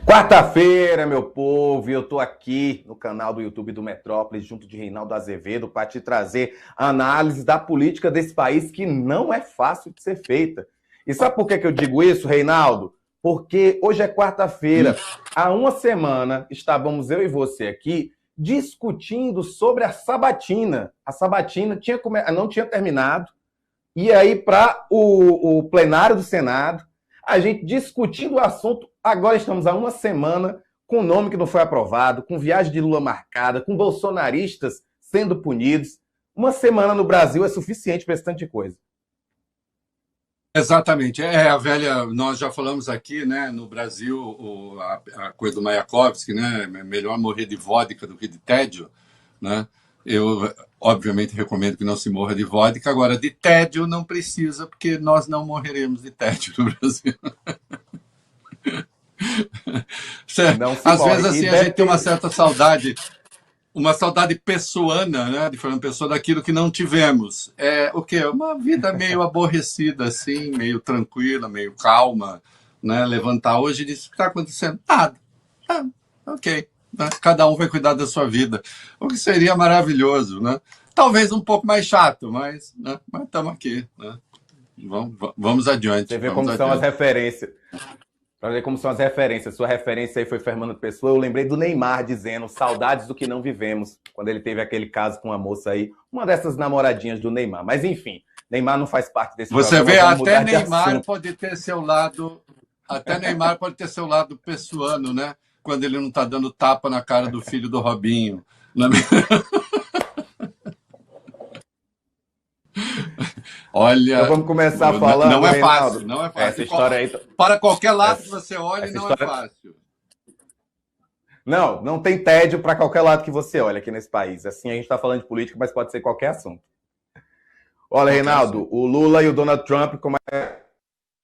Quarta-feira, meu povo, e eu tô aqui no canal do YouTube do Metrópolis, junto de Reinaldo Azevedo, para te trazer a análise da política desse país que não é fácil de ser feita. E sabe por que eu digo isso, Reinaldo? Porque hoje é quarta-feira. Há uma semana estávamos eu e você aqui discutindo sobre a sabatina. A sabatina não tinha terminado. E aí, para o plenário do Senado, a gente discutindo o assunto, agora estamos há uma semana com o nome que não foi aprovado, com viagem de Lula marcada, com bolsonaristas sendo punidos. Uma semana no Brasil é suficiente para esse tanto de coisa. Exatamente. É a velha. Nós já falamos aqui, né? No Brasil, a coisa do Mayakovsky, né? Melhor morrer de vodka do que de tédio, né? Eu, obviamente, recomendo que não se morra de vodka. Agora, de tédio não precisa, porque nós não morreremos de tédio no Brasil. Não se Às morre. vezes, assim, a gente tem uma saudade pessoana, né? De Fernando Pessoa, daquilo que não tivemos. É o quê? Uma vida meio aborrecida, assim, meio tranquila, meio calma, né? Levantar hoje e dizer: o que está acontecendo? Nada. Ah, ok. Né? Cada um vai cuidar da sua vida. O que seria maravilhoso, né? Talvez um pouco mais chato, mas estamos aqui, né? Vamos adiante, Você vê vamos como são as adiante. referências. Para ver como são as referências. Sua referência aí foi Fernando Pessoa. Eu lembrei do Neymar dizendo saudades do que não vivemos, quando ele teve aquele caso com uma moça aí, uma dessas namoradinhas do Neymar. Mas enfim, Neymar não faz parte desse Você programa, vê, vamos mudar de assunto. Até Neymar pode ter seu lado pessoano, né? Quando ele não está dando tapa na cara do filho do Robinho. Então Olha, vamos começar falando, não é fácil, Reinaldo. não é Essa fácil. história aí. Para qualquer lado que Essa, você olhe, essa não é história. fácil. Não, não tem tédio para qualquer lado que você olhe aqui nesse país. Assim, a gente está falando de política, mas pode ser qualquer assunto. Olha, Qualquer Reinaldo, assunto. o Lula e o Donald Trump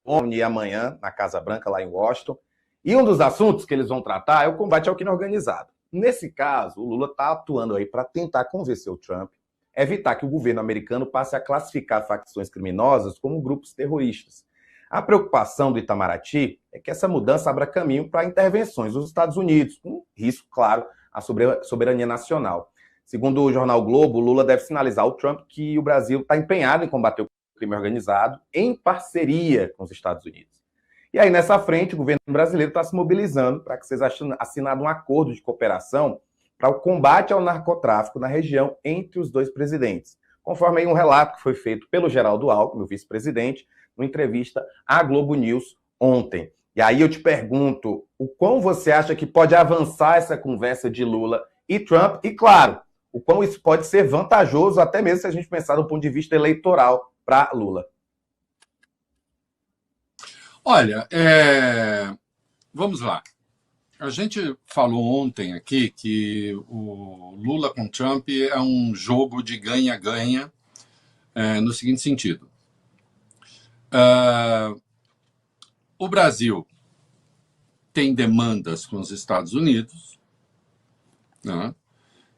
vão unir amanhã na Casa Branca, lá em Washington. E um dos assuntos que eles vão tratar é o combate ao crime organizado. Nesse caso, o Lula está atuando aí para tentar convencer o Trump a evitar que o governo americano passe a classificar facções criminosas como grupos terroristas. A preocupação do Itamaraty é que essa mudança abra caminho para intervenções dos Estados Unidos, com risco, claro, à soberania nacional. Segundo o jornal Globo, Lula deve sinalizar ao Trump que o Brasil está empenhado em combater o crime organizado em parceria com os Estados Unidos. E aí, nessa frente, o governo brasileiro está se mobilizando para que seja assinado um acordo de cooperação para o combate ao narcotráfico na região entre os dois presidentes, conforme aí um relato que foi feito pelo Geraldo Alckmin, o vice-presidente, numa entrevista à Globo News ontem. E aí eu te pergunto, o quão você acha que pode avançar essa conversa de Lula e Trump? E, claro, o quão isso pode ser vantajoso, até mesmo se a gente pensar do ponto de vista eleitoral para Lula. Olha, vamos lá. A gente falou ontem aqui que o Lula com Trump é um jogo de ganha-ganha, no seguinte sentido. O Brasil tem demandas com os Estados Unidos, né,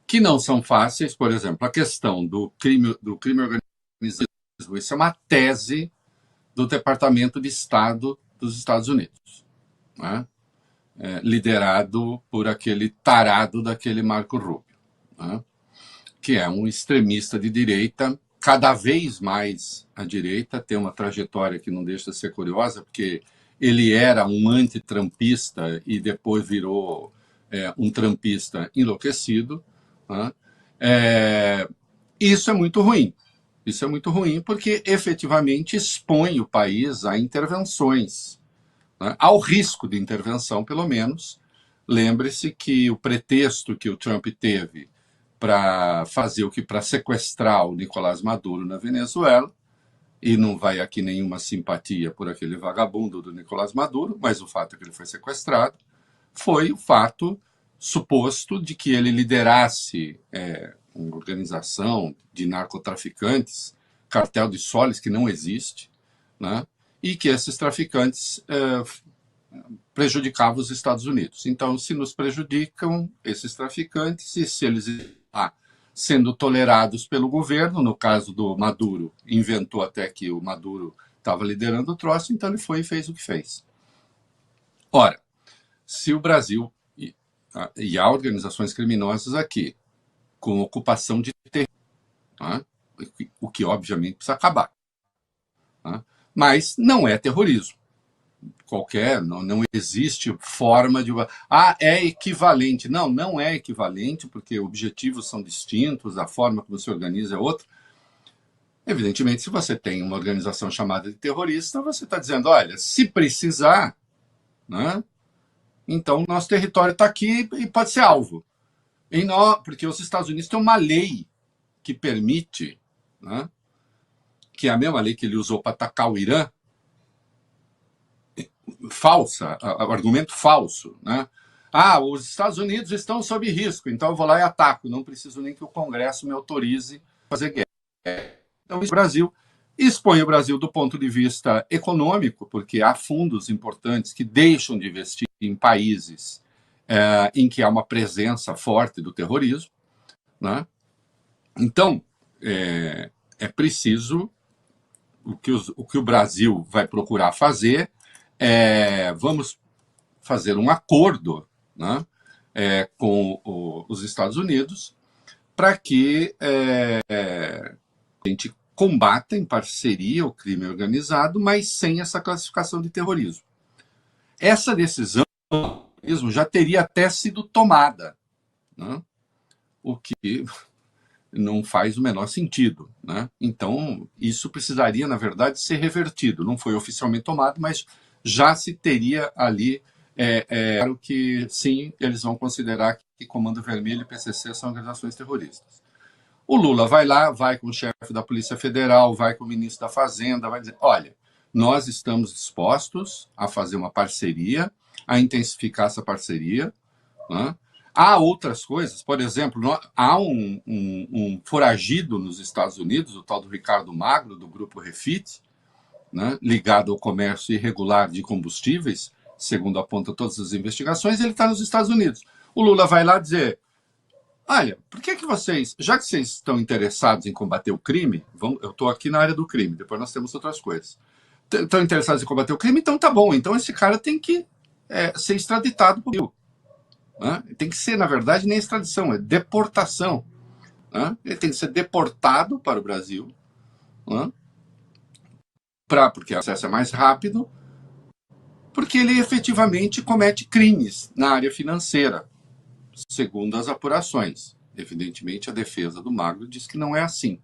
que não são fáceis. Por exemplo, a questão do crime organizado. Isso é uma tese do Departamento de Estado dos Estados Unidos, né, liderado por aquele tarado daquele Marco Rubio, né, que é um extremista de direita, cada vez mais à direita, tem uma trajetória que não deixa de ser curiosa, porque ele era um antitrampista e depois virou um trampista enlouquecido. Né? Isso é muito ruim. Isso é muito ruim porque efetivamente expõe o país a intervenções, né? Ao risco de intervenção, pelo menos. Lembre-se que o pretexto que o Trump teve para fazer o que para sequestrar o Nicolás Maduro na Venezuela, e não vai aqui nenhuma simpatia por aquele vagabundo do Nicolás Maduro, mas o fato é que ele foi sequestrado, foi o fato suposto de que ele liderasse uma organização de narcotraficantes, cartel de soles que não existe, né? E que esses traficantes prejudicavam os Estados Unidos. Então, se nos prejudicam esses traficantes, e se eles sendo tolerados pelo governo, no caso do Maduro, inventou até que o Maduro estava liderando o troço, então ele foi e fez o que fez. Ora, se o Brasil e há organizações criminosas aqui com ocupação de terreno, né? O que obviamente precisa acabar, né? Mas não é terrorismo. Não existe forma de... é equivalente. Não, não é equivalente, porque objetivos são distintos, a forma como se organiza é outra. Evidentemente, se você tem uma organização chamada de terrorista, você está dizendo, olha, se precisar, né, então nosso território está aqui e pode ser alvo. Porque os Estados Unidos têm uma lei que permite, né, que é a mesma lei que ele usou para atacar o Irã, falsa, argumento falso, né? Os Estados Unidos estão sob risco, então eu vou lá e ataco, não preciso nem que o Congresso me autorize a fazer guerra. Então, o Brasil expõe o Brasil do ponto de vista econômico, porque há fundos importantes que deixam de investir em países em que há uma presença forte do terrorismo, né? Então, é preciso, o que o Brasil vai procurar fazer vamos fazer um acordo, né, com os Estados Unidos para que a gente combata em parceria o crime organizado, mas sem essa classificação de terrorismo. Essa decisão já teria até sido tomada, né, o que não faz o menor sentido, né? Então, isso precisaria, na verdade, ser revertido. Não foi oficialmente tomado, mas já se teria ali, claro que sim, eles vão considerar que Comando Vermelho e PCC são organizações terroristas. O Lula vai lá, vai com o chefe da Polícia Federal, vai com o ministro da Fazenda, vai dizer, olha, nós estamos dispostos a fazer uma parceria, a intensificar essa parceria, né? Há outras coisas, por exemplo, há um foragido nos Estados Unidos, o tal do Ricardo Magro, do grupo Refit, né, ligado ao comércio irregular de combustíveis, segundo apontam todas as investigações, ele está nos Estados Unidos. O Lula vai lá dizer, olha, por que vocês, já que vocês estão interessados em combater o crime, eu estou aqui na área do crime, depois nós temos outras coisas, estão interessados em combater o crime, então tá bom, então esse cara tem que ser extraditado para o Brasil. Né? Tem que ser, na verdade, nem extradição, é deportação. Né? Ele tem que ser deportado para o Brasil, né? Porque o acesso é mais rápido, porque ele efetivamente comete crimes na área financeira, segundo as apurações. Evidentemente, a defesa do Magro diz que não é assim.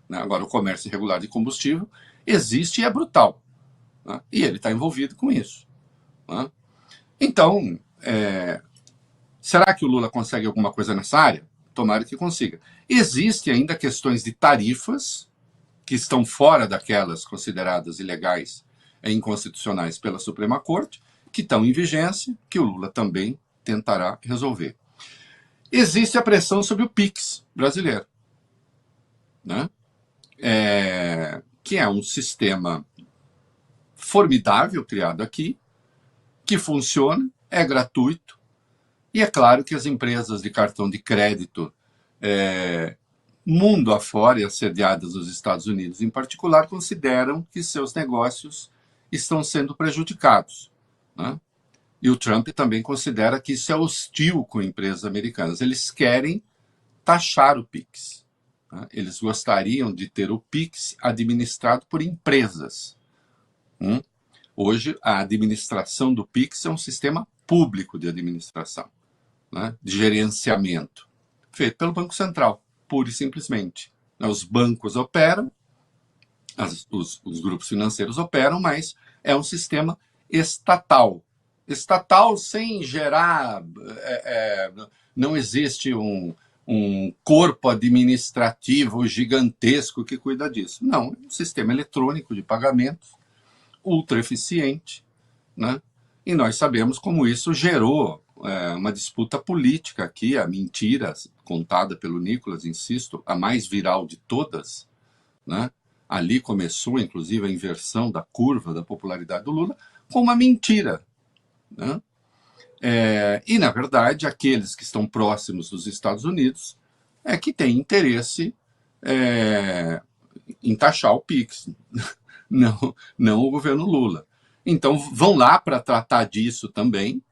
Né? Agora, o comércio irregular de combustível existe e é brutal. Né? E ele está envolvido com isso. Né? Então, será que o Lula consegue alguma coisa nessa área? Tomara que consiga. Existem ainda questões de tarifas que estão fora daquelas consideradas ilegais e inconstitucionais pela Suprema Corte, que estão em vigência, que o Lula também tentará resolver. Existe a pressão sobre o PIX brasileiro, né? Que é um sistema formidável criado aqui, que funciona, é gratuito, e é claro que as empresas de cartão de crédito mundo afora e assediadas nos Estados Unidos em particular, consideram que seus negócios estão sendo prejudicados. Né? E o Trump também considera que isso é hostil com empresas americanas. Eles querem taxar o PIX. Né? Eles gostariam de ter o PIX administrado por empresas. Hoje, a administração do PIX é um sistema público de administração, né? De gerenciamento, feito pelo Banco Central. Pura e simplesmente. Os bancos operam, os grupos financeiros operam, mas é um sistema estatal. Estatal sem gerar... não existe um corpo administrativo gigantesco que cuida disso. Não, é um sistema eletrônico de pagamentos, ultra eficiente, né? E nós sabemos como isso gerou uma disputa política aqui, a mentira contada pelo Nicolas, insisto, a mais viral de todas, né? Ali começou, inclusive, a inversão da curva da popularidade do Lula com uma mentira, né? E, na verdade, aqueles que estão próximos dos Estados Unidos que têm interesse em taxar o PIX, não o governo Lula. Então, vão lá para tratar disso também,